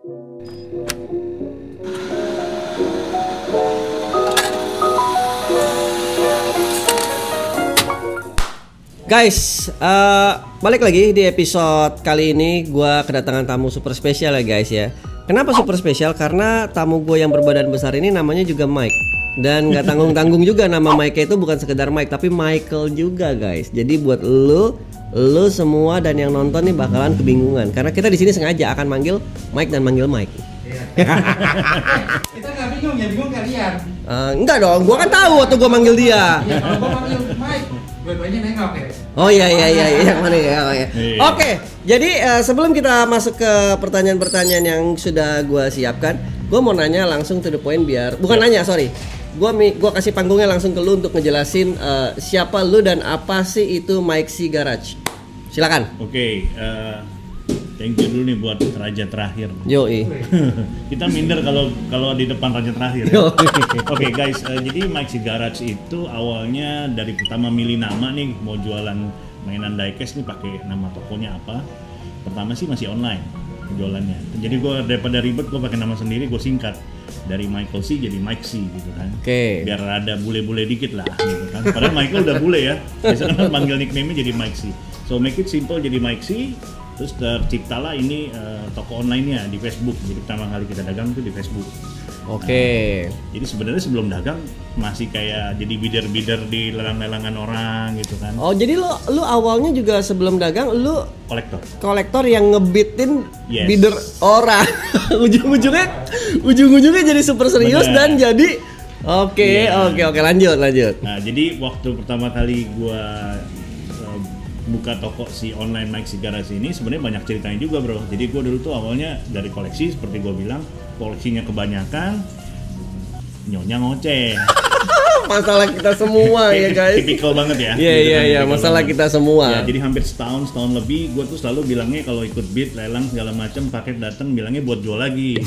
Guys, balik lagi di episode kali ini. Gua kedatangan tamu super spesial ya guys ya. Kenapa super spesial? Karena tamu gue yang berbadan besar ini namanya juga Mike. Dan gak tanggung-tanggung juga nama Mike itu bukan sekedar Mike, tapi Michael juga guys. Jadi buat lu semua dan yang nonton nih bakalan kebingungan. Karena kita di sini sengaja akan manggil Mike dan manggil Mike. Kita nggak bingung ya, bingung kalian. Enggak dong, gua kan tahu waktu gua manggil dia. Iya, kalau gua manggil Mike, dua-duanya nengok ya. Oh iya yang mana ya? Oh, iya. Oke, jadi sebelum kita masuk ke pertanyaan-pertanyaan yang sudah gua siapkan, gua mau nanya langsung to the point biar Gua kasih panggungnya langsung ke lu untuk ngejelasin siapa lu dan apa sih itu Mike C Garage. Silakan. Oke, thank you dulu nih buat raja terakhir. Yoi. Kita minder kalau di depan raja terakhir. Ya? Oke guys, jadi Mike C Garage itu awalnya dari pertama milih nama nih, mau jualan mainan diecast nih pakai nama tokonya apa. Pertama sih masih online jualannya. Jadi gue daripada ribet gue pakai nama sendiri, gue singkat dari Michael C jadi Mike C gitu kan. Oke. Biar ada bule-bule dikit lah gitu kan. Padahal Michael udah bule ya. Biasanya kan panggil nickname-nya jadi Mike C. So make it simple jadi Mike C. Terus terciptalah ini toko online-nya di Facebook. Jadi pertama kali kita dagang itu di Facebook. Oke. Jadi sebenarnya sebelum dagang masih kayak jadi bidder-bidder di lelang-lelangan orang gitu kan. Oh, jadi lu awalnya juga sebelum dagang lu kolektor yang ngebitin bidder orang. ujung-ujungnya jadi super serius. Bener. Dan jadi oke, lanjut. Nah, jadi waktu pertama kali gua buka toko si online Mike C Garage ini sebenarnya banyak ceritanya juga bro. Jadi gue dulu tuh awalnya dari koleksi seperti gue bilang, koleksinya kebanyakan, nyonya ngoceh. Masalah kita semua ya guys. Tipikal banget ya. Iya, masalah kita semua. Ya, jadi hampir setahun lebih gue tuh selalu bilangnya kalau ikut bid, lelang segala macam, paket datang bilangnya buat jual lagi.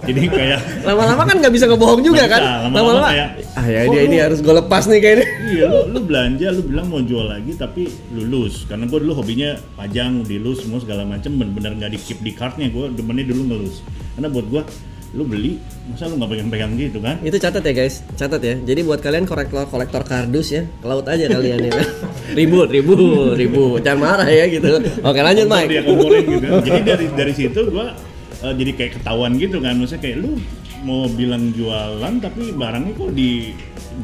Jadi kayak lama-lama kan nggak bisa ngebohong juga kan. Lama-lama kayak dia ini harus gue lepas nih kayaknya. Iya, lu belanja, lu bilang mau jual lagi tapi lulus. Karena gue dulu hobinya pajang, dilus semua segala macam, bener-bener nggak di keep di kartnya. Gue demennya dulu ngelus. Karena buat gue lu beli, masa lu nggak pegang-pegang gitu kan? Itu catat ya guys, catat ya. Jadi buat kalian kolektor kardus ya, ke laut aja kalian ya. Ribut, jangan marah ya gitu. Oke lanjut Mike. Dia komporin gitu. Jadi dari situ gua jadi kayak ketahuan gitu kan, maksudnya kayak lu mau bilang jualan tapi barangnya kok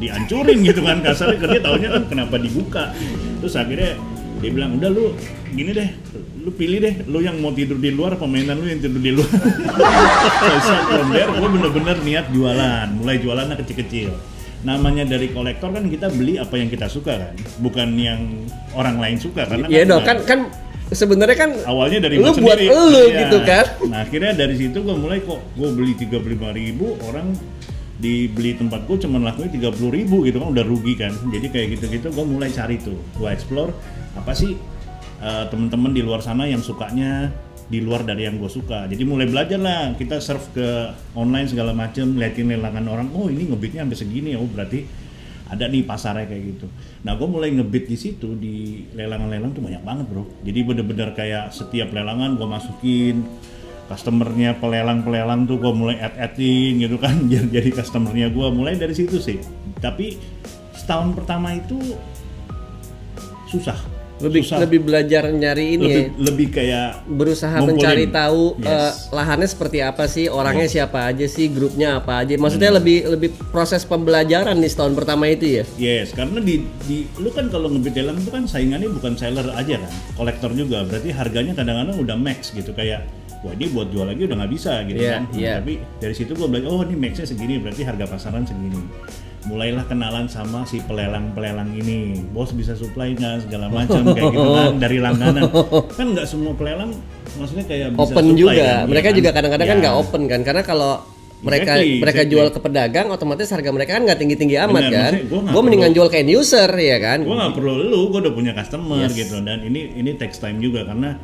dihancurin gitu kan, kasarnya kerja taunya kan kenapa dibuka. Terus akhirnya dia bilang udah lu gini deh, lu pilih deh, lu yang mau tidur di luar, pemainan lu yang tidur di luar. From there, gue bener-bener niat jualan, mulai jualannya kecil-kecil. Namanya dari kolektor kan kita beli apa yang kita suka kan, bukan yang orang lain suka karena. Iya dong, kan sebenarnya kan awalnya dari lu buat sendiri, lu gitu kan. Nah akhirnya dari situ gue mulai kok gue beli 35.000, orang dibeli tempat gue cuma lakunya 30.000 gitu kan, udah rugi kan. Jadi kayak gitu-gitu gue mulai cari tuh, gue explore apa sih temen-temen di luar sana yang sukanya di luar dari yang gue suka. Jadi mulai belajar lah, kita surf ke online segala macem, liatin lelangan orang, oh ini ngebitnya sampai segini, oh berarti ada nih pasarnya kayak gitu. Nah gue mulai ngebit di situ, di lelangan-lelang tuh banyak banget bro. Jadi bener-bener kayak setiap lelangan gue masukin customernya, pelelang tuh gue mulai add-in gitu kan, jadi customernya gue mulai dari situ sih. Tapi setahun pertama itu susah. Lebih belajar nyari ini lebih kayak berusaha mencari tahu lahannya seperti apa sih, orangnya siapa aja sih, grupnya apa aja. Maksudnya lebih proses pembelajaran nih setahun pertama itu ya. Yes, karena di lu kan kalau ngebit lelang itu kan saingannya bukan seller aja kan, kolektor juga. Berarti harganya kadang-kadang udah max gitu, kayak wah ini buat jual lagi udah nggak bisa gitu kan. Tapi dari situ gue belajar, oh ini maxnya segini, berarti harga pasaran segini. Mulailah kenalan sama si pelelang ini, bos bisa supply nggak segala macam kayak gitu kan, dari langganan. Kan nggak semua pelelang maksudnya kayak bisa open supply juga kan, mereka juga kadang-kadang kan nggak open kan, karena kalau mereka jual ke pedagang otomatis harga mereka kan nggak tinggi-tinggi amat. Bener, kan gue mendingan jual ke end user ya kan. Gue nggak perlu gue udah punya customer gitu. Dan ini takes time juga, karena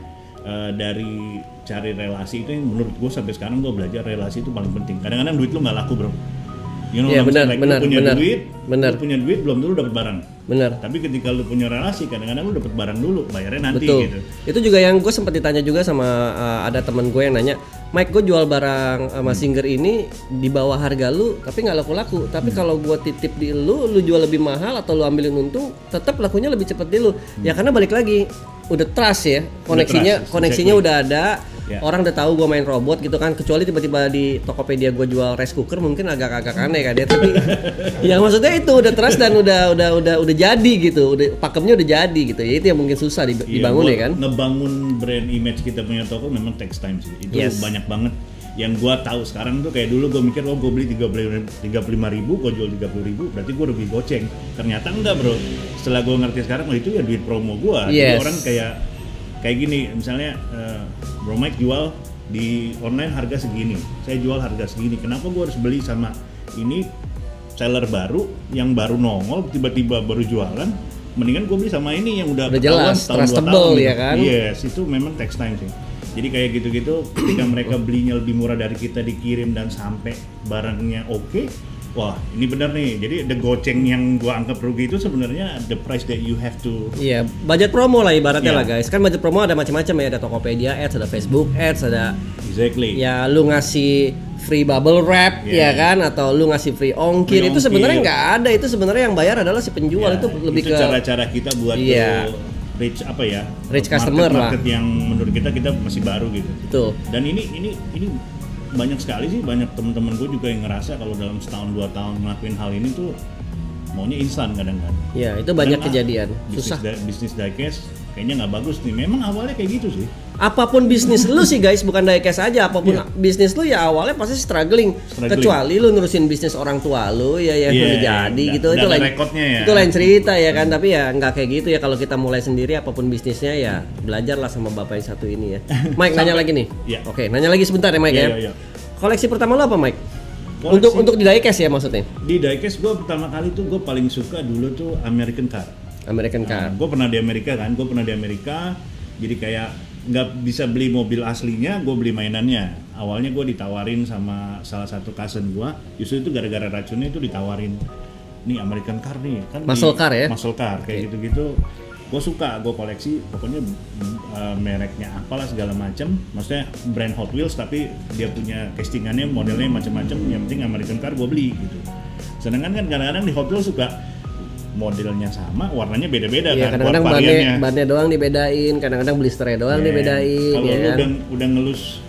dari cari relasi itu yang menurut gue sampai sekarang gue belajar relasi itu paling penting. Kadang-kadang duit lu nggak laku bro, You know Iya, what I'm saying? benar, Lu punya benar. duit, Benar. lu punya duit belum dulu dapat barang. Bener. Tapi ketika lu punya relasi, kadang-kadang lu dapat barang dulu, bayarnya nanti Betul. gitu. Itu juga yang gue sempat ditanya juga sama ada teman gue yang nanya, Mike, gue jual barang sama Singer ini di bawah harga lu, tapi nggak laku-laku. Tapi kalau gue titip di lu jual lebih mahal atau lu ambilin untung, tetap lakunya lebih cepat di lu. Ya karena balik lagi, udah trust ya, koneksinya Exactly. udah ada. Ya. Orang udah tahu gue main robot gitu kan, kecuali tiba-tiba di Tokopedia gue jual rice cooker mungkin agak-agak aneh kan ya, tapi ya maksudnya itu udah trust dan udah jadi gitu, udah pakemnya udah jadi gitu. Ya itu yang mungkin susah dibangun ya kan. Ngebangun brand image kita punya toko memang takes time sih. Itu Yes. banyak banget. Yang gua tahu sekarang tuh kayak dulu gua mikir, oh gua beli 35.000, gua jual 30.000, berarti gua rugi goceng. Ternyata enggak, bro. Setelah gua ngerti sekarang, oh itu ya duit promo gua. Yes. Jadi orang kayak gini, misalnya Bro Mike jual di online harga segini, saya jual harga segini. Kenapa gua harus beli sama ini seller baru yang baru nongol, tiba-tiba baru jualan? Mendingan gue beli sama ini yang udah ketahuan jelas, setahun, 2 trustable tahun, ya kan? Yes, itu memang takes time sih. Jadi kayak gitu-gitu, ketika mereka belinya lebih murah dari kita, dikirim dan sampai barangnya oke, wah ini benar nih. Jadi the goceng yang gua anggap rugi itu sebenarnya the price that you have to. Iya, budget promo lah ibaratnya Iya. lah guys. Kan budget promo ada macam-macam ya, ada Tokopedia Ads, ada Facebook Ads, ada Exactly. ya lu ngasih free bubble wrap Yeah. ya kan, atau lu ngasih free ongkir. Free Itu ongkir. sebenarnya nggak ada, itu sebenarnya yang bayar adalah si penjual. Ya, Itu lebih ke cara-cara kita buat Iya. reach apa ya? Reach customer lah. market yang menurut kita masih baru gitu. betul. Dan ini banyak sekali sih, banyak teman-teman gue juga yang ngerasa kalau dalam setahun 2 tahun ngelakuin hal ini tuh maunya instan kadang-kadang. Ya, itu banyak Dan, kejadian. Susah. Bisnis diecast kayaknya nggak bagus nih. Memang awalnya kayak gitu sih. Apapun bisnis lu sih guys, bukan diecast aja, apapun Iya. bisnis lu ya awalnya pasti struggling. Kecuali lu nurusin bisnis orang tua lu ya yang Iya, udah jadi udah- gitu, udah itu ada lain rekodnya ya. Itu lain cerita ya kan, tapi ya nggak kayak gitu ya. Kalau kita mulai sendiri apapun bisnisnya ya belajarlah sama bapak yang satu ini ya. Mike nanya lagi nih. Iya. Oke, nanya lagi sebentar ya Mike Iya, ya. iya, iya. Koleksi pertama lu apa Mike? Koleksi- Untuk di diecast ya maksudnya? Di diecast gue pertama kali tuh gue paling suka dulu tuh American Car. American Car. Gue pernah di Amerika kan, jadi kayak nggak bisa beli mobil aslinya, gue beli mainannya. Awalnya gue ditawarin sama salah satu cousin gue, justru itu gara-gara racunnya itu ditawarin, nih American Car nih, kan Muscle car ya? Muscle car, kayak gitu-gitu. Gue suka, gue koleksi, pokoknya mereknya apalah segala macam, maksudnya brand Hot Wheels tapi dia punya castingannya, modelnya macam-macam, yang penting American Car gue beli gitu. Sedangkan kan kadang-kadang di Hot Wheels suka modelnya sama, warnanya beda-beda Iya, kan, kadang-kadang variannya. bannya doang dibedain, kadang-kadang blisternya doang Yeah. dibedain Kalau ya lu kan.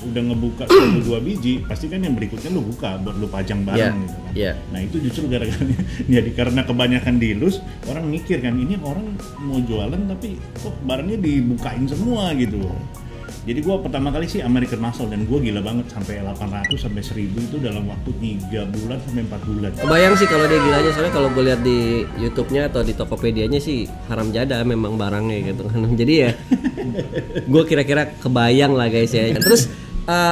udah ngebuka 1-2 biji, pasti kan yang berikutnya lu buka buat lu pajang barang Yeah. gitu kan. Yeah. Nah itu justru gara-gara jadi karena kebanyakan dilus, orang mikir kan ini orang mau jualan tapi kok barangnya dibukain semua gitu. Jadi gua pertama kali sih American Muscle dan gua gila banget sampai 800 sampai 1000 itu dalam waktu 3 bulan sampai 4 bulan. Kebayang sih kalau dia gilanya, soalnya kalau gue lihat di YouTube-nya atau di Tokopedia-nya sih haram jadah memang barangnya gitu kan. Jadi ya gue kira-kira kebayang lah guys ya. Terus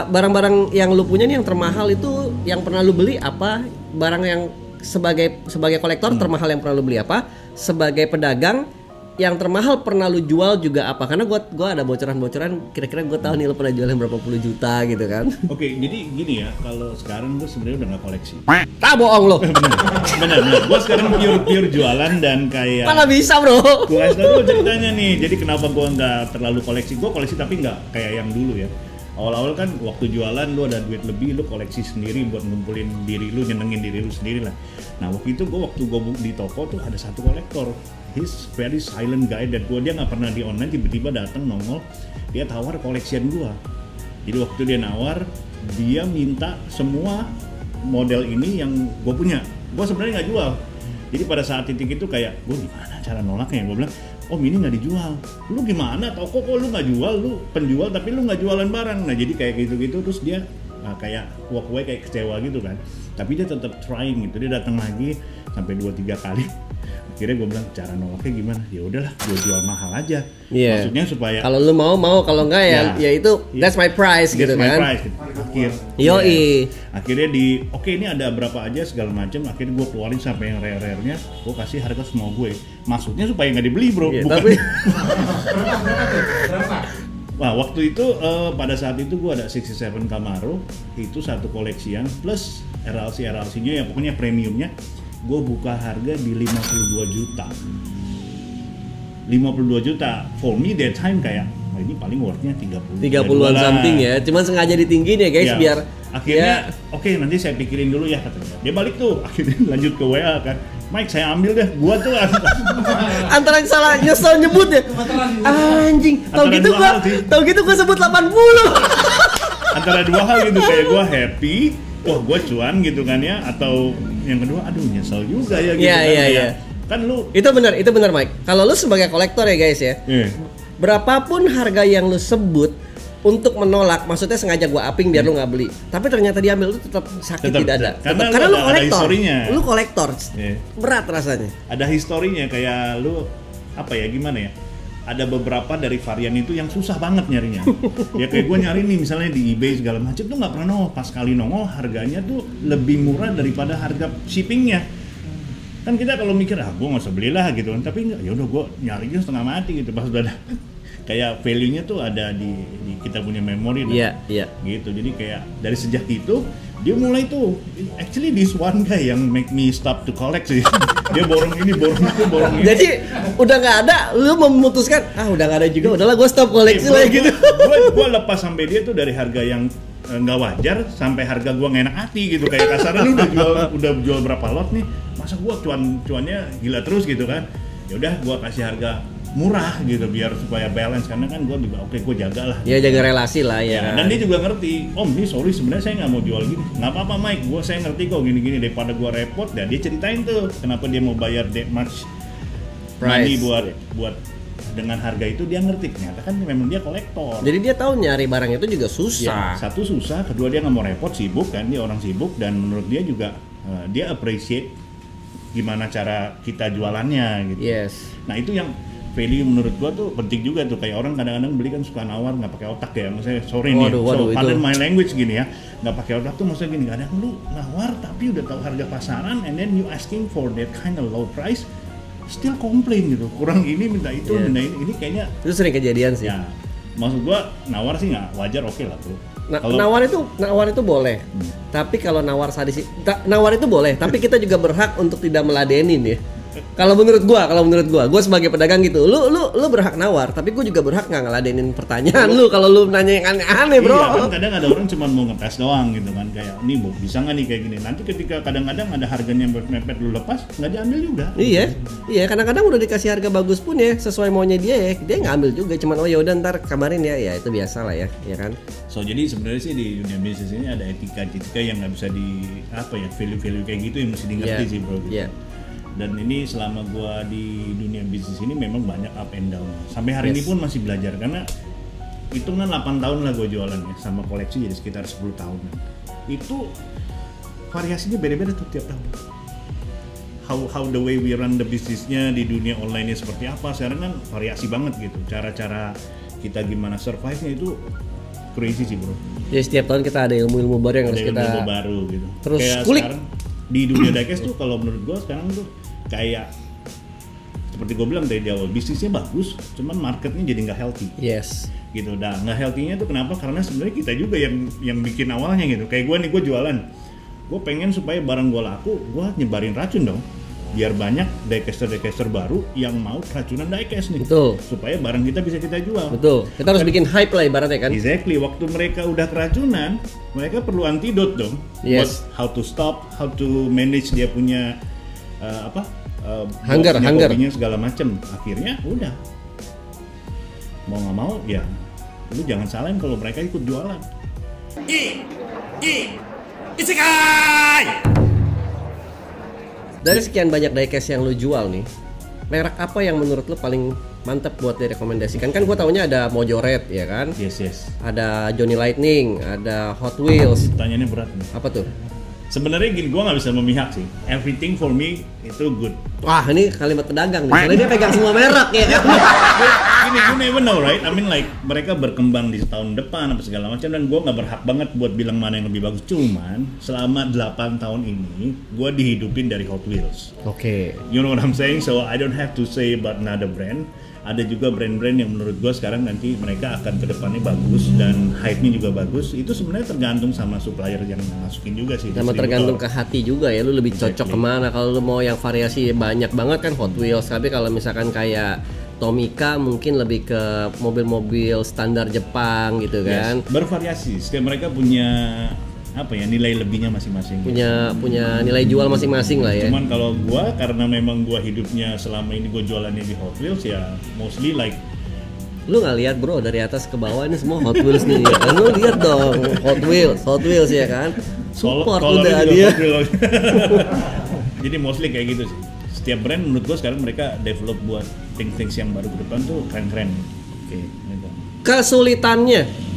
barang-barang yang lu punya nih yang termahal itu yang pernah lu beli apa? Barang yang sebagai kolektor termahal yang pernah lu beli apa? Sebagai pedagang yang termahal pernah lu jual juga apa? Karena gua ada bocoran-bocoran, kira-kira gue tahu nih lu pernah jualin berapa puluh juta gitu kan. Oke, jadi gini ya, kalau sekarang gue sebenarnya udah nggak koleksi. Tak bohong lo. Bener. Gue sekarang pure jualan dan kayak. Mana bisa bro? Gue kasih tau dulu ceritanya nih. Jadi kenapa gue nggak terlalu koleksi? Gue koleksi tapi nggak kayak yang dulu ya. Awal-awal kan waktu jualan lu ada duit lebih, lu koleksi sendiri buat ngumpulin diri lu, nyenengin diri lu sendiri lah. Nah waktu itu gue di toko tuh ada satu kolektor. He's very silent guy dan dia nggak pernah di online, tiba-tiba datang nongol, dia tawar koleksian gue. Jadi waktu dia nawar, dia minta semua model ini yang gue punya. Gue sebenarnya nggak jual. Jadi pada saat titik itu kayak, gue gimana cara nolaknya? Gue bilang, oh ini nggak dijual. Lu gimana? Toko kok lu nggak jual? Lu penjual tapi lu nggak jualan barang. Nah jadi kayak gitu-gitu terus dia kayak walk away, kayak kecewa gitu kan. Tapi dia tetap trying gitu. Dia datang lagi sampai 2-3 kali. Akhirnya gue bilang cara nolaknya gimana? Ya udahlah, gue jual mahal aja. Yeah. Maksudnya supaya Kalau lu mau, kalau enggak ya itu that's my price gitu that's my kan. price, gitu. Yoi. Akhirnya oke ini ada berapa aja segala macam. Akhirnya gue keluarin sampai yang rare-rare-nya, gue kasih harga semua gue. Maksudnya supaya nggak dibeli bro, Iya, bukan. tapi Berapa? Wah waktu itu pada saat itu gue ada 67 Camaro, itu satu koleksian plus RLC-nya ya pokoknya premiumnya, gue buka harga di 52 juta. 52 juta, for me that time kayak, wah ini paling worth-nya 30-an something ya, cuman sengaja ditinggiin ya guys Ya, biar akhirnya oke, nanti saya pikirin dulu ya katanya. Dia balik tuh, akhirnya lanjut ke WA kan, Mike saya ambil deh, gua tuh antara yang salah nyesel nyebut ya. Anjing, tau gitu gua sebut 80. antara dua hal gitu, kayak gua happy, wah gua cuan gitu kan ya, atau yang kedua aduh nyesel juga ya gitu kan. Iya. Kan lu Itu benar Mike. Kalau lu sebagai kolektor ya guys ya, berapapun harga yang lu sebut untuk menolak, maksudnya sengaja gua upping biar lu nggak beli, tapi ternyata diambil, lu tetap sakit Tetap, di dada. karena lu ada kolektor, historinya. lu kolektor, berat rasanya. ada historinya, kayak lu apa ya, gimana ya, ada beberapa dari varian itu yang susah banget nyarinya. Ya kayak gue nyari nih misalnya di eBay segala macam tuh nggak pernah nongol, pas kali nongol harganya tuh lebih murah daripada harga shippingnya. Kan kita kalau mikir gue nggak usah belilah gitu kan, tapi ya udah gue nyarinya setengah mati gitu, pas udah ada kayak value-nya tuh ada di kita punya memori. Iya. Gitu, jadi kayak dari sejak itu dia mulai tuh, actually this one guy yang make me stop to collect sih. Dia borong ini, borong itu, borong ini. Jadi udah nggak ada, lu memutuskan udah nggak ada juga, udahlah gue stop koleksi lah gitu. Gue lepas sampai dia tuh dari harga yang nggak wajar sampai harga gue nggak enak hati gitu, kayak kasarnya lu udah jual berapa lot nih, masa gue cuannya gila terus gitu kan. Ya udah gue kasih harga murah gitu biar supaya balance, karena kan gue juga gue jaga lah. Ya jaga relasi lah ya. Dan dia juga ngerti, Om ini sorry sebenarnya saya nggak mau jual gini. Nggak apa-apa Mike, saya ngerti kok gini-gini, daripada gue repot. Dan dia ceritain tuh kenapa dia mau bayar that much money buat dengan harga itu. Dia ngerti, ternyata kan memang dia kolektor. Jadi dia tahu nyari barang itu juga susah. Ya, satu susah, kedua dia nggak mau repot, sibuk kan, dia orang sibuk, dan menurut dia juga dia appreciate gimana cara kita jualannya gitu. Yes. Nah itu yang value menurut gua tuh penting juga tuh, kayak orang kadang-kadang beli kan suka nawar nggak pakai otak ya, maksudnya sorry nih, pardon my language gini ya, nggak pakai otak tuh maksudnya gini, kadang lu nawar tapi udah tahu harga pasaran and then you asking for that kind of low price, still complain gitu, kurang ini minta itu, minta ini kayaknya itu sering kejadian sih. Ya, maksud gua nawar sih nggak wajar, oke lah tuh. Nawar itu boleh, tapi kalau nawar sadis, nawar itu boleh, tapi kita juga berhak untuk tidak meladenin ya. Kalau menurut gua sebagai pedagang gitu, lu berhak nawar, tapi gua juga berhak nggak ngeladenin pertanyaan lu kalau lu nanya yang aneh-aneh, bro. Iya kan, kadang ada orang cuma mau ngetes doang gitu kan, kayak nih Bu bisa nggak nih kayak gini. Nanti ketika kadang-kadang ada harganya mepet lu lepas, nggak diambil juga. Iya, kadang-kadang udah dikasih harga bagus pun ya sesuai maunya dia ngambil juga, cuman ya udah ntar kabarin ya itu biasa lah ya kan. So jadi sebenarnya sih di dunia bisnis ini ada etika yang nggak bisa value kayak gitu yang mesti dimengerti sih bro. Gitu. Dan ini selama gua di dunia bisnis ini memang banyak up and down. Sampai hari ini pun masih belajar, karena hitungan 8 tahun lah gua jualan ya, sama koleksi jadi sekitar 10 tahun. Itu variasinya beda-beda tuh tiap tahun. How the way we run the bisnisnya di dunia online-nya seperti apa, sekarang kan variasi banget gitu. Cara-cara kita gimana survive-nya itu crazy sih bro. Jadi setiap tahun kita ada ilmu-ilmu baru yang harus kita ilmu baru gitu. Terus kayak kulik. Sekarang di dunia diecast tuh kalau menurut gua sekarang tuh kayak seperti gue bilang dari awal, bisnisnya bagus, cuman marketnya jadi nggak healthy. Yes. Gitu. Nah, nggak healthy-nya tuh kenapa? Karena sebenarnya kita juga yang bikin awalnya gitu. Kayak gue nih, gue jualan, gue pengen supaya barang gue laku, gue nyebarin racun dong, biar banyak diecaster baru yang mau keracunan diecast nih. Betul. Supaya barang kita bisa kita jual. Betul. Kita harus bikin hype lah ibaratnya kan. Exactly. Waktu mereka udah keracunan, mereka perlu antidot dong. Yes. Buat how to stop, how to manage dia punya hunger segala macem. Akhirnya udah mau nggak mau ya lu jangan salahin kalau mereka ikut jualan. Isekai. Dari sekian banyak diecast yang lu jual nih, merek apa yang menurut lu paling mantap buat direkomendasikan? Kan gue taunya ada Mojo Red ya kan? Yes. Ada Johnny Lightning, ada Hot Wheels. Pertanyaannya berat nih. Apa tuh? Sebenarnya gini, gue nggak bisa memihak sih. Everything for me itu good. Wah, ini kalimat pedagang nih. Soalnya dia pegang semua merek ya kan. Gini, you never know, right? I mean like mereka berkembang di tahun depan apa segala macam, dan gue nggak berhak banget buat bilang mana yang lebih bagus. Cuman selama 8 tahun ini gue dihidupin dari Hot Wheels. Oke. You know what I'm saying? So I don't have to say about another brand. ada juga brand-brand yang menurut gua sekarang nanti mereka akan ke depannya bagus dan hype-nya juga bagus. Itu sebenarnya tergantung sama supplier yang masukin juga sih. Sama tergantung ke hati juga ya, lu lebih cocok kemana. Kalau lu mau yang variasi banyak banget kan Hot Wheels, tapi kalau misalkan kayak Tomica mungkin lebih ke mobil-mobil standar Jepang gitu kan. Bervariasi, setiap mereka punya apa ya, nilai lebihnya masing-masing. Punya nilai jual masing-masing lah ya. Cuman kalau gua karena memang gua hidupnya selama ini gua jualannya di Hot Wheels ya mostly like. Lu nggak lihat bro, dari atas ke bawah ini semua Hot Wheels nih ya kan? Lu lihat dong Hot Wheels ya kan, support udah dia. Jadi mostly kayak gitu sih. Setiap brand menurut gua sekarang mereka develop buat things yang baru ke depan tuh keren-keren. Oke. Kesulitannya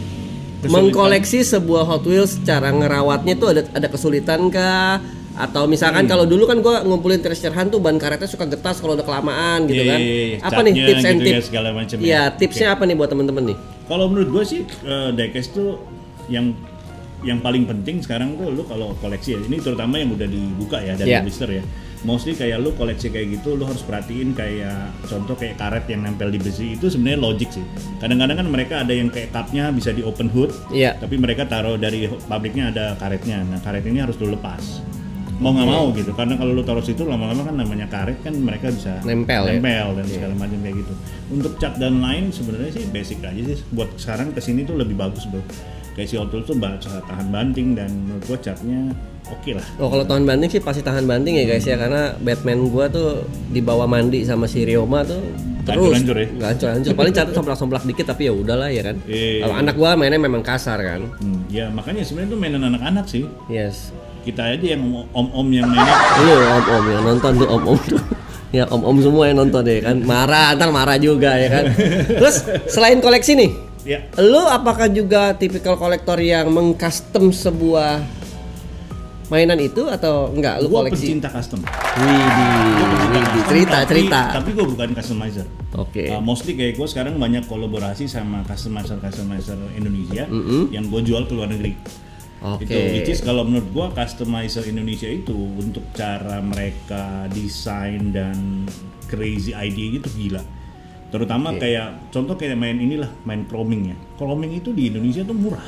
mengkoleksi sebuah Hot Wheels, cara ngerawatnya tuh ada kesulitan kah? Atau misalkan kalau dulu kan gua ngumpulin treasure hunt tuh ban karetnya suka getas kalau udah kelamaan gitu kan. Apa nih tips and gitu tips? Segala macam ya, tipsnya apa nih buat temen-temen nih? Kalau menurut gua sih diecast tuh yang paling penting sekarang tuh lu kalau koleksi ya, ini terutama yang udah dibuka ya dari blister ya. Mostly kayak lu koleksi kayak gitu, lu harus perhatiin kayak contoh kayak karet yang nempel di besi itu sebenarnya logik sih. Kadang-kadang kan mereka ada yang kayak cupnya bisa di open hood, tapi mereka taruh dari pabriknya ada karetnya. Nah karet ini harus lu lepas. Mau nggak mau gitu, karena kalau lu taruh situ lama-lama kan namanya karet kan mereka bisa nempel dan segala macam kayak gitu. Untuk cat dan lain sebenarnya sih basic aja sih. Buat sekarang kesini tuh lebih bagus bro. Kayak si Hot Wheels tuh tahan banting dan menurut gua catnya oke lah. Oh kalau tahan banting sih pasti tahan banting ya guys ya, karena Batman gua tuh dibawa mandi sama si Ryoma tuh terus nggak hancur. Paling catnya somplak-somplak dikit tapi ya udahlah ya kan. Kalau anak gua mainnya memang kasar kan. Ya makanya sebenarnya tuh mainan anak-anak sih. Yes. Kita aja yang om-om yang mainnya. Iya om-om yang nonton tuh om-om tuh. Ya om-om semua yang nonton ya kan. Marah juga ya kan. Terus selain koleksi nih, lu apakah juga tipikal kolektor yang mengcustom sebuah mainan itu atau enggak? Lu gua koleksi? Pecinta custom. Widih, cerita. Tapi gue bukan customizer. Oke. Mostly kayak gue sekarang banyak kolaborasi sama customizer Indonesia yang gue jual ke luar negeri. Itu which is kalau menurut gue customizer Indonesia itu untuk cara mereka desain dan crazy idea gitu gila. Terutama kayak contoh kayak main chroming ya. Chroming itu di Indonesia tuh murah.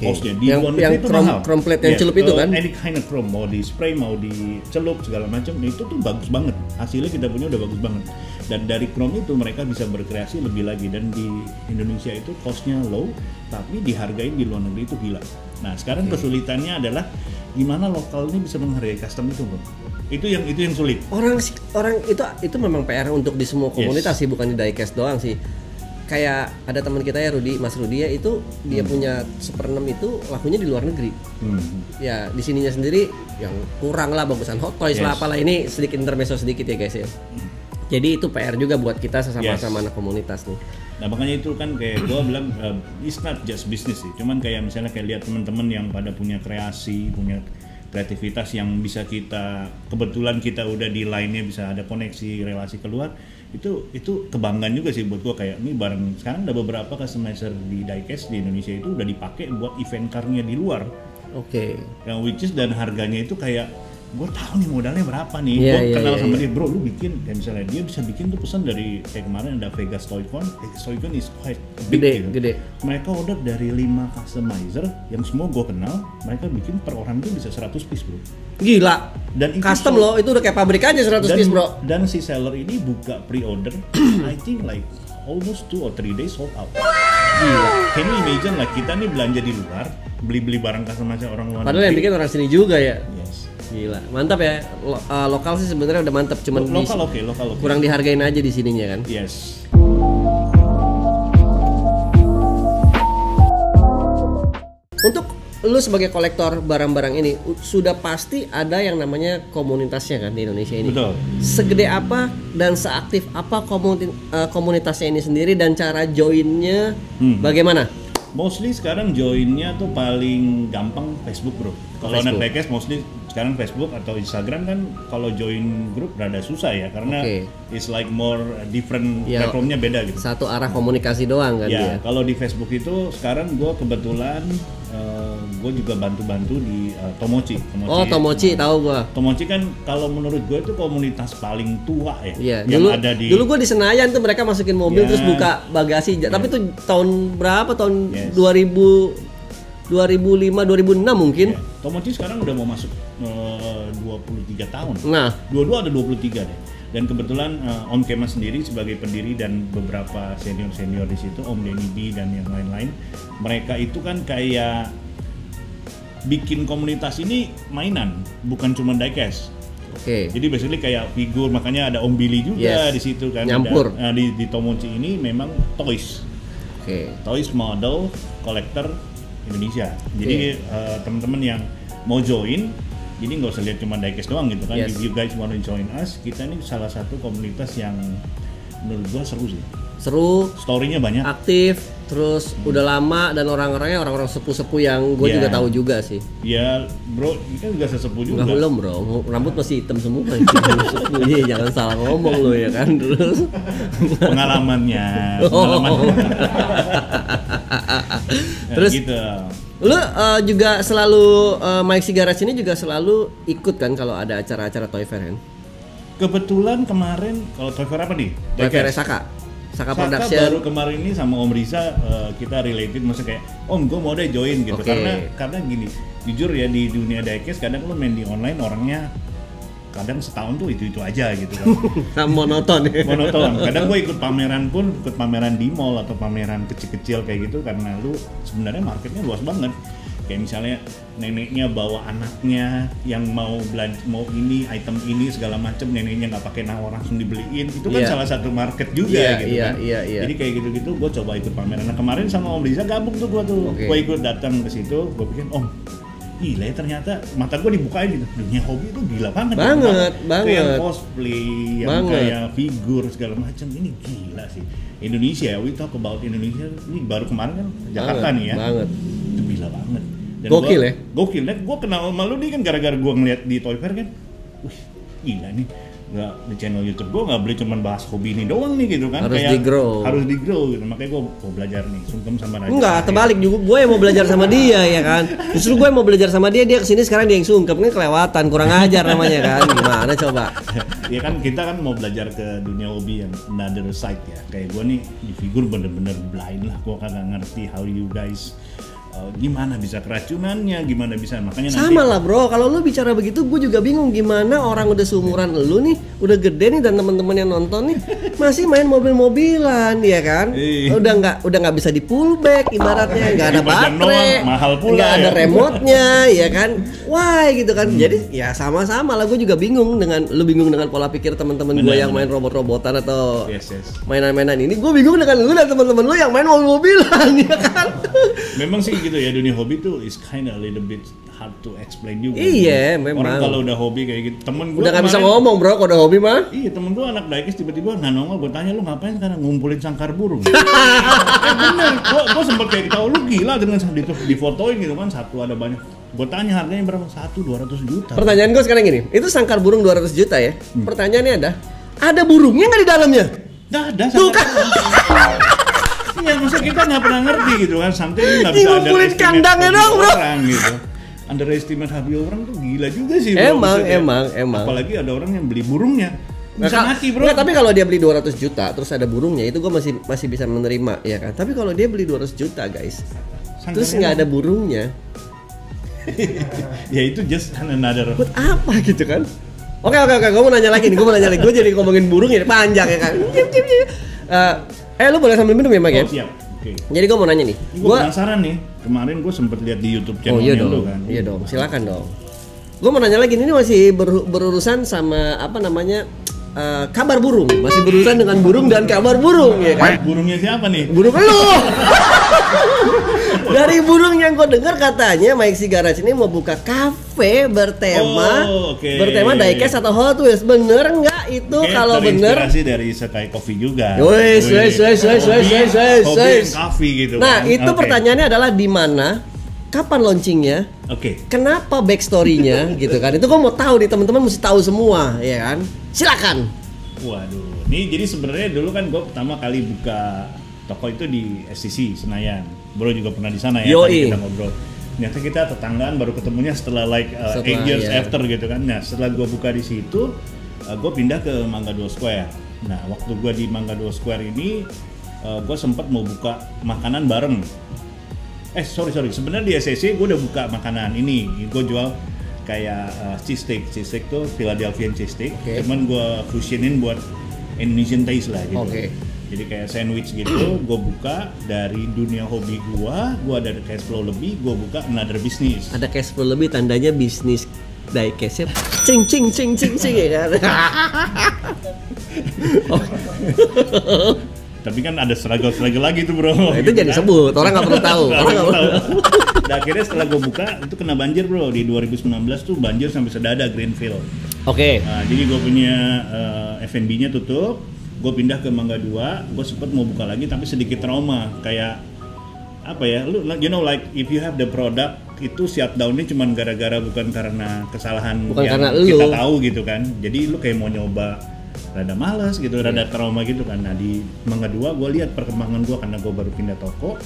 Costnya di luar negeri itu mahal. Chrome plate yang celup itu kan? Any kind of chrome, mau di spray, mau di celup segala macam, itu tuh bagus banget. Hasilnya kita punya udah bagus banget. Dan dari chrome itu mereka bisa berkreasi lebih lagi, dan di Indonesia itu costnya low, tapi dihargain di luar negeri itu gila. Nah sekarang kesulitannya adalah gimana lokal ini bisa menghargai custom itu bro. Itu yang sulit. Orang itu memang PR untuk di semua komunitas sih, bukan di diecast doang sih. Kayak ada teman kita ya Mas Rudi ya, itu dia punya Super 6 itu lakunya di luar negeri. Ya di sininya sendiri yang kurang lah, bagusan Hot Toys lah apalah. Ini sedikit intermezzo sedikit ya guys ya. Jadi itu PR juga buat kita sesama anak komunitas nih. Nah makanya itu kan kayak gue bilang it's not just business sih. Cuman kayak misalnya kayak lihat teman-teman yang pada punya kreasi, punya kreativitas yang bisa kebetulan kita udah di line-nya bisa ada koneksi relasi keluar, itu kebanggaan juga sih buat gua. Kayak ini barang sekarang ada beberapa customizer di diecast di Indonesia itu udah dipakai buat event car-nya di luar. Yang which is dan harganya itu kayak gue tahu nih modalnya berapa nih. Gue kenal sama dia, bro lu bikin kayak misalnya dia bisa bikin tuh pesan dari kayak kemarin ada Vegas Toycon is quite big gede. Mereka order dari 5 customizer yang semua gue kenal, mereka bikin per orang itu bisa 100 piece bro. Gila. Dan custom loh, itu udah kayak pabrik aja 100 piece bro. Dan si seller ini buka pre-order I think like almost 2 or 3 days sold out. Gila. Can you imagine lah kita nih belanja di luar, beli barang customizer orang luar. Padahal yang bikin orang sini juga ya. Yes. Gila, mantap ya. Lokal sih sebenarnya udah mantap, cuman lokal kurang dihargain aja di sininya kan. Yes. Untuk lu sebagai kolektor barang-barang ini sudah pasti ada yang namanya komunitasnya kan di Indonesia ini. Betul. Segede apa dan seaktif apa komunitasnya ini sendiri, dan cara joinnya bagaimana? Mostly sekarang joinnya tuh paling gampang Facebook bro. Kalau anak diecast mostly sekarang Facebook atau Instagram kan. Kalau join grup rada susah ya, karena it's like more different platformnya beda gitu. Satu arah komunikasi doang kan ya. dia. Kalau di Facebook itu sekarang gue kebetulan gue juga bantu-bantu di Tomochi. Oh, Tomochi tahu gua. Tomochi kan kalau menurut gue itu komunitas paling tua ya. Iya, yang dulu ada di. Dulu gua di Senayan tuh mereka masukin mobil Ya. terus buka bagasi. Tapi tuh tahun berapa? Tahun Yes. 2005, 2006 mungkin. Ya, Tomochi sekarang udah mau masuk 23 tahun. Nah, Dua-dua ada 23 deh. Dan kebetulan Om Kemas sendiri sebagai pendiri dan beberapa senior-senior di situ, Om Denny B dan yang lain-lain, mereka itu kan kayak bikin komunitas ini mainan, bukan cuma diecast. oke. Jadi basically kayak figur, makanya ada Om Billy juga Yes. di situ kan. Nyampur. Di Tomochi ini memang toys. Oke. Toys model collector Indonesia. Jadi teman-teman yang mau join, jadi nggak usah lihat cuma diecast doang gitu kan. Yes. If you guys want to join us, kita ini salah satu komunitas yang menurut gua seru sih. Seru, Story-nya banyak. aktif, terus udah lama dan orang-orangnya orang-orang sepuh-sepuh yang gue Yeah. juga tahu juga sih. Ya bro, ini kan juga sesepuh juga. Enggak belum bro, rambut masih hitam semua. Sepuh, iya, jangan salah ngomong lo ya kan. Terus Pengalamannya. Oh. Terus gitu. lu juga selalu Mike Garage ini juga selalu ikut kan kalau ada acara-acara Toy Fair kan? Kebetulan kemarin kalau Toy Fair apa nih? Toy Fair Diecast. Saka Saka Production. baru kemarin ini sama Om Riza kita related, maksudnya kayak Om gue mau deh join gitu. Oke. Karena gini, jujur ya di dunia diecast kadang lu main di online orangnya kadang setahun tuh itu aja gitu kan. Monoton ya. Monoton. Kadang gue ikut pameran di mall atau pameran kecil-kecil kayak gitu karena lu sebenarnya marketnya luas banget. Kayak misalnya neneknya bawa anaknya yang mau belanja, mau ini item ini segala macam, neneknya nggak pakai nawar langsung dibeliin, itu kan Iya. salah satu market juga Iya, gitu iya, kan. iya, iya. Jadi kayak gitu-gitu gue coba ikut pameran. Nah kemarin sama Om Riza gabung tuh gue tuh, Oke. gue ikut datang ke situ, gue pikir Om, gila ya ternyata mata gue dibukain gitu, dunia hobi itu gila banget. Banget, gitu. banget. Kayak cosplay, yang Banget. kayak figur segala macam, ini gila sih. Indonesia, we talk about Indonesia, ini baru kemarin kan Jakarta Banget, nih ya. banget. Itu gila banget. Gokil ya? Gokil. Dan gue kenal sama lu nih kan gara-gara gue ngeliat di Toy Fair kan. Wih, gila nih. Nggak, di channel YouTube gue nggak boleh cuma bahas hobi ini doang nih gitu kan. Harus di-grow. Harus di-grow gitu. Makanya gue mau belajar nih, sungkem sama Raja. Enggak, terbalik juga gue yang mau belajar sama dia ya kan. Justru gue yang mau belajar sama dia kesini sekarang dia yang sungkem, ini kelewatan, kurang ajar namanya kan. Gimana coba? Ya kan kita kan mau belajar ke dunia hobi yang another side ya. Kayak gue nih di figur bener-bener blind lah. Gue kagak ngerti how you guys gimana bisa keracunannya, gimana bisa, makanya nanti Sama lah bro, kalau lu bicara begitu gue juga bingung gimana orang udah seumuran lu nih, udah gede nih dan teman-teman yang nonton nih masih main mobil-mobilan ya kan? Iya. Udah nggak bisa di pullback ibaratnya, nggak ada Dipajang baterai, doang, mahal pula nggak ada ya. remote-nya ya kan? Why gitu kan? Jadi ya sama-sama lah, gue juga bingung dengan lu bingung dengan pola pikir teman-teman gue Benar, yang main robot-robotan atau Yes. mainan-mainan ini, gue bingung dengan lu dan teman-teman lu yang main mobil-mobilan ya kan? Memang sih gitu ya, dunia hobi tuh is kinda a little bit hard to explain juga. Iya, memang. Orang kalau udah hobi kayak gitu, temen gue Udah nggak bisa ngomong bro, kalau udah hobi mah. Iya, temen gue anak diecast tiba-tiba nggak nongol, gue tanya lu ngapain sekarang ngumpulin sangkar burung. Bener, gue sempet kayak tahu lu gila dengan difotoin gitu kan, satu ada banyak. Gue tanya harganya berapa? 200 juta. Pertanyaan gue sekarang gini, itu sangkar burung 200 juta ya? Pertanyaannya ada burungnya nggak di dalamnya? Nggak ada. Tuh kan. Iya, maksudnya kita nggak pernah ngerti gitu kan, sampai ini nggak bisa Ngumpulin underestimate kandangnya hobi dong, bro. orang gitu. Underestimate hobi orang tuh gila juga sih bro. Emang, Maksudnya, emang. Apalagi ada orang yang beli burungnya bisa mati bro. Nggak, tapi kalau dia beli 200 juta terus ada burungnya, itu gue masih bisa menerima ya kan. Tapi kalau dia beli 200 juta guys, Sangkarnya terus nggak ada burungnya, ya itu just another. buat apa gitu kan? Oke, gue mau nanya lagi nih, gue jadi ngomongin burung ya panjang ya kan. Lu boleh sambil minum ya Mike ya? Oh, siap. Oke. Jadi gue mau nanya nih, Gue penasaran nih. Kemarin gue sempet lihat di YouTube Oh iya channelnya dong, lu kan. iya dong, silakan dong. Gue mau nanya lagi, ini masih berurusan sama apa namanya kabar burung, masih berurusan dengan burung dan kabar burung ya kan? Burungnya siapa nih? Burung lu. Dari burung yang gue dengar katanya Mike Garage ini mau buka kafe bertema bertema diecast atau Hot Wheels, bener nggak itu? Oke, Kalau bener, terinspirasi dari Sekai Coffee juga. Wes. Hobi coffee gitu. Nah kan. itu Oke. pertanyaannya adalah di mana, kapan launchingnya? Oke. Kenapa backstory-nya gitu kan? Itu gue mau tahu nih, teman-teman mesti tahu semua, ya kan? Silakan. Waduh, nih jadi sebenarnya dulu kan gue pertama kali buka toko itu di SCC Senayan. Bro juga pernah di sana ya, Yoi. tadi kita ngobrol. Ternyata kita tetanggaan, baru ketemunya setelah 8 years after gitu kan. Nah setelah gue buka di situ, gue pindah ke Mangga 2 Square. Nah waktu gue di Mangga 2 Square ini, gue sempat mau buka makanan bareng. Sorry, sebenarnya di SCC gue udah buka makanan ini. Gue jual kayak cheese steak tuh Philadelphia cheese steak. Cuman gue fusionin buat Indonesian taste lah gitu. Jadi kayak sandwich gitu, gue buka dari dunia hobi gue ada cash flow lebih, gue buka another business. Ada cash flow lebih, tandanya bisnis diecast-nya cing ya kan. Tapi kan ada struggle lagi tuh bro. Nah, itu gitu jadi sebut, orang nggak perlu tahu. Dan akhirnya setelah gue buka itu kena banjir bro. Di 2019 tuh banjir sampai sedada Greenfield. Nah, jadi gue punya F&B-nya tutup. Gue pindah ke Mangga 2, gue sempet mau buka lagi tapi sedikit trauma, kayak apa ya, you know like if you have the product itu shutdown-nya cuman gara-gara bukan karena kesalahan yang karena kita tahu gitu kan, jadi lu kayak mau nyoba rada malas gitu, rada trauma gitu kan. Nah di Mangga 2 gue lihat perkembangan gue karena gue baru pindah toko.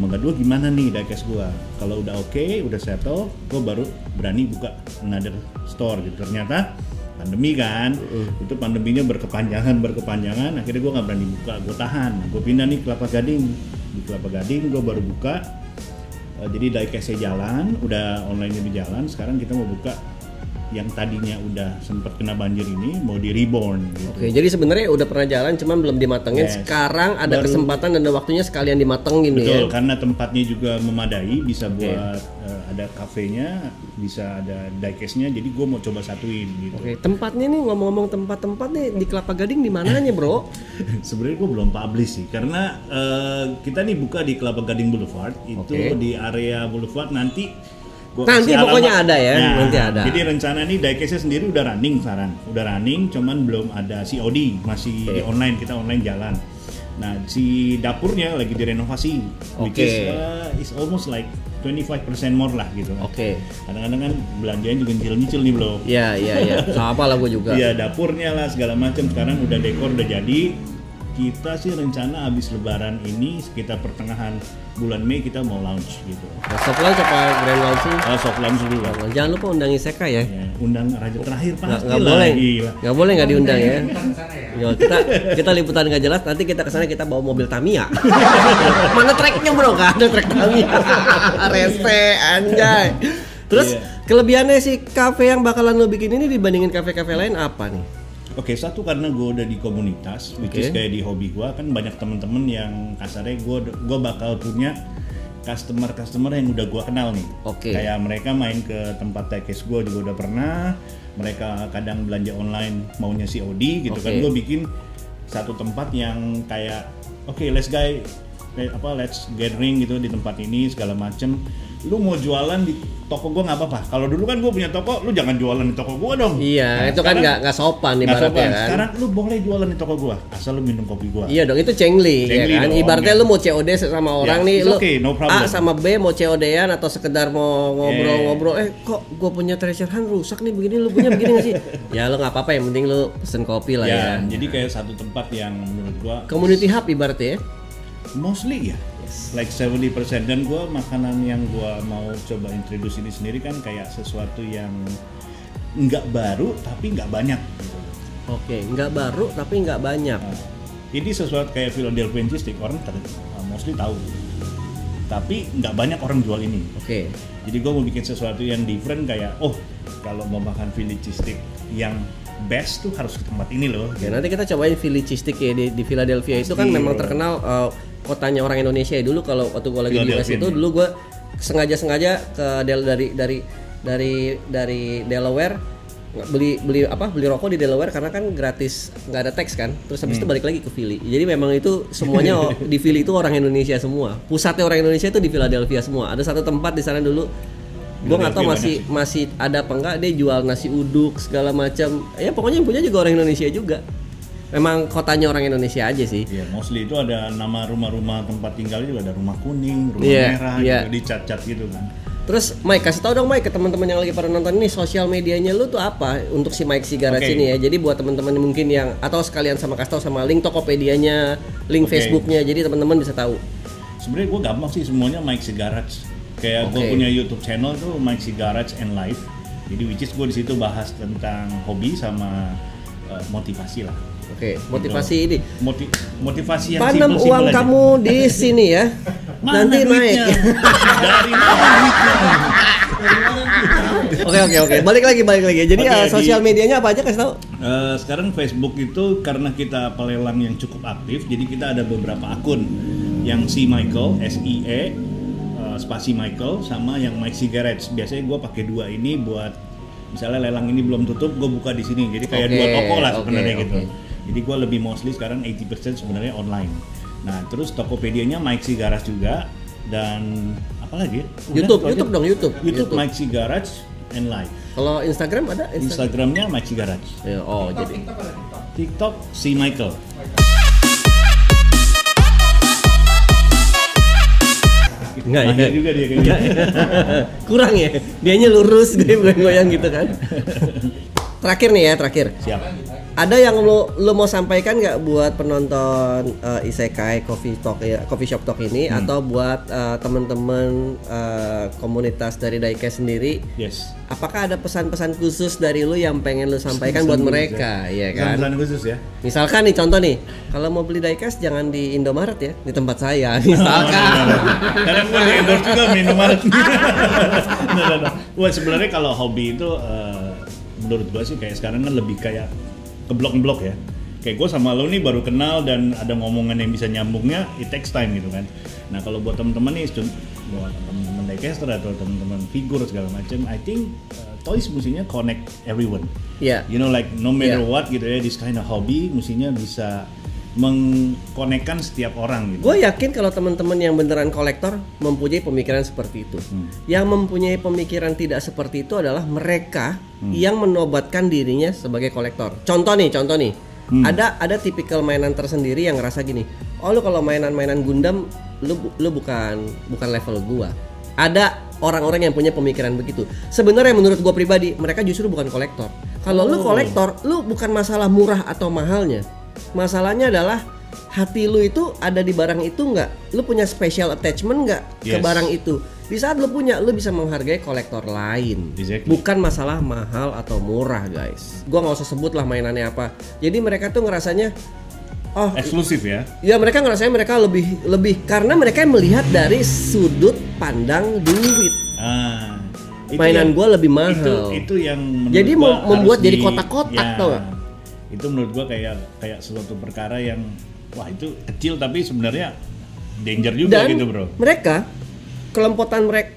Mangga 2 gimana nih diecast gue, kalau udah oke, udah settle, gue baru berani buka another store gitu. Ternyata pandemi kan, itu pandeminya berkepanjangan, akhirnya gue nggak berani buka, gue tahan, gue pindah nih Kelapa Gading. Di Kelapa Gading gue baru buka, jadi diecast-nya jalan, udah online-nya di jalan. Sekarang kita mau buka yang tadinya udah sempat kena banjir ini, mau di reborn gitu. Jadi sebenarnya udah pernah jalan, cuman belum dimatengin. Sekarang ada kesempatan dan ada waktunya sekalian dimatengin. Betul, karena tempatnya juga memadai, bisa buat ada kafenya, bisa ada diecast-nya, jadi gue mau coba satuin gitu. Tempatnya nih, ngomong-ngomong tempat nih di Kelapa Gading di mananya bro? Sebenarnya gue belum publish sih, karena kita nih buka di Kelapa Gading Boulevard, itu di area Boulevard nanti pokoknya ada ya, nanti ada. Jadi rencana nih diecast-nya sendiri udah running sekarang, cuman belum ada COD, masih di online, kita online jalan. Nah si dapurnya lagi direnovasi, which is almost like 25% more lah gitu kan. Kadang-kadang kan belanjanya juga nyicil nih bro. Iya. Sama lah gue juga. Iya, dapurnya lah segala macam sekarang udah dekor, udah jadi. Kita sih rencana habis lebaran ini sekitar pertengahan bulan Mei kita mau launch gitu. Soft launch apa grand launching? Soft launch dulu lah. Jangan lupa undang Iseka ya. Undang raja terakhir pasti nggak boleh. Nggak boleh nggak diundang ya. Kita liputan nggak jelas, nanti kita kesana kita bawa mobil Tamiya. Mana tracknya bro? Nggak ada track Tamiya. Rese anjay. Terus kelebihannya si kafe yang bakalan lo bikin ini dibandingin kafe-kafe lain apa nih? Satu karena gue udah di komunitas, which is kayak di hobi gue kan banyak temen-temen yang kasarnya gue bakal punya customer yang udah gue kenal nih. Kayak mereka main ke tempat diecast gue juga udah pernah, mereka kadang belanja online maunya COD gitu kan. Gue bikin satu tempat yang kayak let's gathering gitu di tempat ini segala macem. Lu mau jualan di toko gue nggak apa-apa. Kalau dulu kan gue punya toko, lu jangan jualan di toko gue dong. Iya, itu kan nggak sopan ibaratnya kan. Sekarang lu boleh jualan di toko gue, asal lu minum kopi gue. Iya dong, itu cengli ya kan. Dong, ibaratnya lu mau COD sama orang nih, lu no problem. A sama B mau COD-an atau sekedar mau ngobrol-ngobrol. Kok gue punya treasure hunt rusak nih begini, lu punya begini nggak sih? Ya lu nggak apa-apa, yang penting lu pesen kopi lah ya. Jadi kayak satu tempat yang menurut gue community hub ibaratnya ya. Mostly ya. Like 70%, dan gue makanan yang gue mau coba introduce ini sendiri kan kayak sesuatu yang nggak baru tapi nggak banyak gitu. Nggak baru tapi nggak banyak. Ini sesuatu kayak Philadelphia cheese steak, orang mostly tahu, tapi nggak banyak orang jual ini. Jadi gue mau bikin sesuatu yang different, kayak kalau mau makan Philly cheese steak yang best tuh harus ke tempat ini loh. Nanti kita cobain Philly cheese steak ya di Philadelphia. Itu kan memang terkenal kotanya orang Indonesia ya. Dulu kalau waktu gue lagi di US itu, dulu gue sengaja ke dari Delaware beli rokok di Delaware karena kan gratis, nggak ada tax kan. Terus habis itu balik lagi ke Philly. Jadi memang itu semuanya di Philly itu orang Indonesia semua. Pusatnya orang Indonesia itu di Philadelphia semua. Ada satu tempat di sana dulu, gue nggak tahu masih ada apa enggak, dia jual nasi uduk segala macam. Ya pokoknya yang punya juga orang Indonesia juga. Memang kotanya orang Indonesia aja sih. Iya, mostly itu ada nama rumah-rumah tempat tinggal juga, ada rumah kuning, rumah merah, gitu, dicat-cat gitu kan. Terus Mike, kasih tau dong Mike ke teman-teman yang lagi pada nonton ini, sosial medianya lu tuh apa untuk si Mike Cigarettes ini ya. Jadi buat teman-teman mungkin yang, atau sekalian kasih tau sama link Tokopedia-nya, link Facebook-nya, jadi teman-teman bisa tahu. Sebenarnya gue gampang sih, semuanya Mike Cigarettes. Kayak gue Oke. punya YouTube channel tuh Mike C Garage and Life. Jadi which is gue di situ bahas tentang hobi sama motivasi lah. Oke, motivasi ini. Motivasi yang Tanam simple-simple uang aja. kamu di sini ya. Mana Nanti naik. duitnya? Dari mana duitnya? Oke. Balik lagi. Jadi Oke, sosial medianya apa aja kasih tahu? Sekarang Facebook itu karena kita pelelang yang cukup aktif, jadi kita ada beberapa akun. Yang C Michael, SIE, spasi Michael, sama yang Mike C Garage. Biasanya gue pakai dua ini buat misalnya lelang ini belum tutup, gue buka di sini. Jadi kayak Oke, dua toko lah sebenarnya oke, gitu. oke. Jadi gue lebih mostly sekarang 80% sebenarnya online. Nah terus Tokopedia-nya Mike C Garage juga, dan apa lagi? YouTube dong, YouTube. Mike C Garage and Live. Kalau Instagram ada? Instagramnya Mike C Garage. Ya, oh, jadi. TikTok ada TikTok. TikTok C Michael. Enggak Mahir juga dia kayaknya. Kurang ya. Dianya lurus, gue goyang gitu kan. Terakhir nih ya, Siap. Ada yang lo mau sampaikan nggak buat penonton Isekai Coffee Shop Talk ini, atau buat teman-teman komunitas dari Diecast sendiri? Yes. Apakah ada pesan-pesan khusus dari lo yang pengen lo sampaikan buat mereka, ya kan? Pesan khusus ya. Misalkan nih, contoh nih, kalau mau beli diecast jangan di Indomaret ya, di tempat saya, misalkan. Karena gue di endorse juga Indomaret. Nah. Wah sebenarnya kalau hobi itu menurut gue sih kayak sekarang kan lebih kayak ke blok-blok ya. Kayak gue sama lo nih baru kenal dan ada ngomongan yang bisa nyambungnya, it takes time gitu kan. Nah kalau buat teman-teman nih, buat teman-teman diecaster atau teman-teman figur segala macam, I think toys mestinya connect everyone. Iya. You know, like no matter Yeah. what gitu ya, this kind of hobby mestinya bisa mengkonekkan setiap orang gitu. Gue yakin kalau teman-teman yang beneran kolektor mempunyai pemikiran seperti itu. Yang mempunyai pemikiran tidak seperti itu adalah mereka yang menobatkan dirinya sebagai kolektor. Contoh nih. Ada tipikal mainan tersendiri yang ngerasa gini, oh lu kalau mainan-mainan Gundam lu bukan level gua. Ada orang-orang yang punya pemikiran begitu. Sebenarnya menurut gua pribadi, mereka justru bukan kolektor. Kalau lu kolektor, lu bukan masalah murah atau mahalnya. Masalahnya adalah hati lu itu ada di barang itu nggak? Lu punya special attachment nggak ke Yes. barang itu? Di saat lu punya, lu bisa menghargai kolektor lain. Exactly. Bukan masalah mahal atau murah, guys. Gua nggak usah sebut lah mainannya apa. Jadi mereka tuh ngerasanya, oh, Eksklusif ya. ya mereka ngerasanya mereka lebih karena mereka melihat dari sudut pandang duit. Itu Mainan yang- gua lebih mahal. Itu yang menurut Jadi gua membuat harus jadi kotak-kotak, tau gak? Itu menurut gua kayak suatu perkara yang wah itu kecil tapi sebenarnya danger juga Dan gitu bro. mereka kelempotan mereka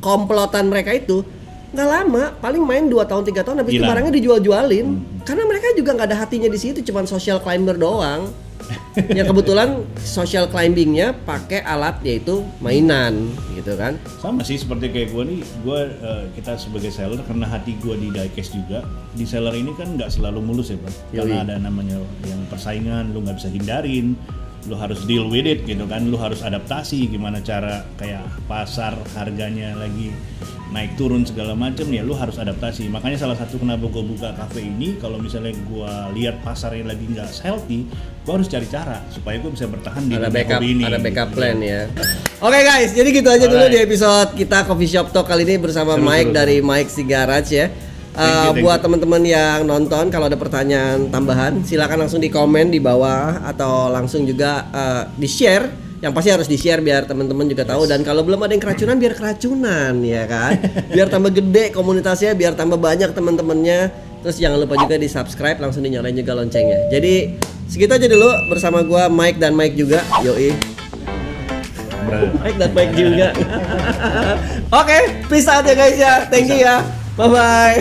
komplotan mereka itu nggak lama, paling main 2 tahun 3 tahun habis itu Hilang. barangnya dijual-jualin. Karena mereka juga nggak ada hatinya di situ, cuman social climber doang. Yang kebetulan social climbingnya pakai alat yaitu mainan gitu kan. Sama sih seperti kayak gue nih, kita sebagai seller karena hati gue di diecast juga. Di seller ini kan nggak selalu mulus ya bro, karena ada namanya yang persaingan, lu nggak bisa hindarin, lu harus deal with it gitu kan, lu harus adaptasi gimana cara kayak pasar harganya lagi naik turun segala macam ya, lu harus adaptasi. Makanya salah satu kenapa gue buka cafe ini, kalau misalnya gue lihat pasarnya lagi nggak healthy, gue harus cari cara supaya gue bisa bertahan di Ada dunia backup, hobi ini. ada backup gitu. plan ya. Oke guys, jadi gitu aja dulu Alright. di episode kita Coffee Shop Talk kali ini bersama Seru, Mike seru, dari Mike C Garage ya. Thank you. Buat teman-teman yang nonton, kalau ada pertanyaan tambahan silakan langsung di komen di bawah atau langsung juga di share. Yang pasti harus di share biar teman-teman juga tahu. Dan kalau belum ada yang keracunan, biar keracunan ya kan. Biar tambah gede komunitasnya, biar tambah banyak teman-temannya. Terus jangan lupa juga di subscribe, langsung dinyalain juga loncengnya. Jadi segitu aja dulu bersama gua Mike dan Mike juga. Yoi. Mike dan Mike juga. Oke, peace out ya guys ya. Thank you ya. Bye bye.